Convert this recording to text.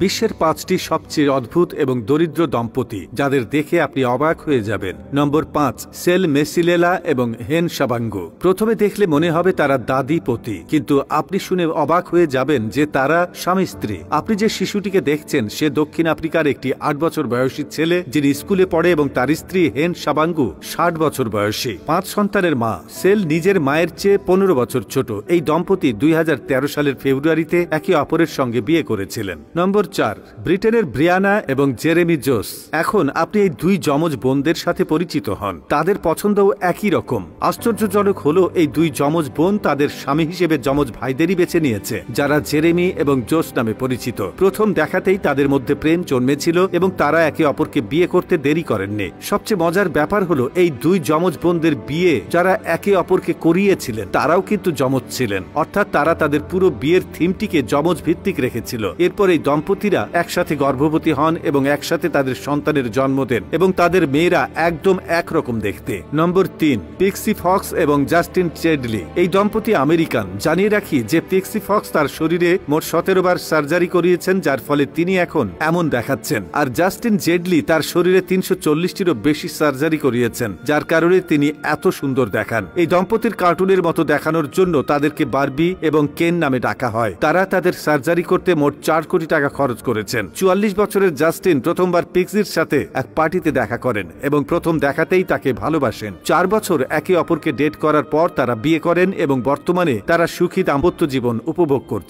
বিশ্বের 5টি সবচেয়ে অদ্ভুত এবং দরিদ্র দম্পতি যাদের দেখে আপনি অবাক হয়ে যাবেন। নম্বর 5, সেল মেসিলেলা এবং হেন শাবাঙ্গু। প্রথমে দেখলে মনে হবে তারা দাদি পতি, কিন্তু আপনি শুনে অবাক হয়ে যাবেন যে তারা স্বামী স্ত্রী। আপনি যে শিশুটিকে দেখছেন সে দক্ষিণ আফ্রিকার একটি 8 বছর বয়সী ছেলে যিনি স্কুলে পড়ে, এবং তার স্ত্রী হেন শাবাঙ্গু 60 বছর বয়সী। 5 সন্তানের মা। সেল নিজের মায়ের চেয়ে 15 বছর ছোট। এই দম্পতি 2013 সালের ফেব্রুয়ারিতে একে অপরের সঙ্গে বিয়ে করেছিলেন। নম্বর 4, ব্রিটেনের ব্রিয়ানা এবং জেরেমি জোস। এখন আপনি এই 2 যমজ বোনদের সাথে পরিচিত হন। তাদের পছন্দও একই রকম। আশ্চর্যজনক হলো এই 2 যমজ বোন তাদের স্বামী হিসেবে যমজ ভাইদেরই বেছে নিয়েছে, যারা জেরেমি এবং জোস নামে পরিচিত। প্রথম দেখাতেই তাদের মধ্যে প্রেম জন্মেছিল এবং তারা একে অপরকে বিয়ে করতে দেরি করেননি। সবচেয়ে মজার ব্যাপার হলো এই 2 যমজ বোনদের বিয়ে যারা একে অপরকে করিয়েছিলেন তারাও কিন্তু যমজ ছিলেন, অর্থাৎ তারা তাদের পুরো বিয়ের থিমটিকে যমজ ভিত্তিক রেখেছিল। এরপর এই দম্পতিরা একসাথে গর্ভবতী হন এবং একসাথে তাদের সন্তানের জন্ম দেন, এবং তাদের মেয়েরা একদম একরকম দেখতে। নম্বর 3, পিক্সি ফক্স এবং জাস্টিন চেডলি। এই দম্পতি আমেরিকান। জানিয়ে রাখি যে পিক্সি ফক্স তার শরীরে মোট 17 বার সার্জারি করিয়েছেন, যার ফলে তিনি এখন এমন দেখাচ্ছেন। আর জাস্টিন জেডলি তার শরীরে 340টিরও বেশি সার্জারি করিয়েছেন, যার কারণে তিনি এত সুন্দর দেখান। এই দম্পতির কার্টুনের মতো দেখানোর জন্য তাদেরকে বারবি এবং কেন নামে ডাকা হয়। তারা তাদের সার্জারি করতে মোট 4 কোটি টাকা খরচ করেছেন। 44 বছরের জাস্টিন প্রথমবার পিক্সির সাথে এক পার্টিতে দেখা করেন এবং প্রথম দেখাতেই তাকে ভালোবাসেন। 4 বছর একে অপরকে ডেট করার পর তারা বিয়ে করেন এবং বর্তমানে তারা সুখী দাম্পত্য জীবন উপভোগ করছে।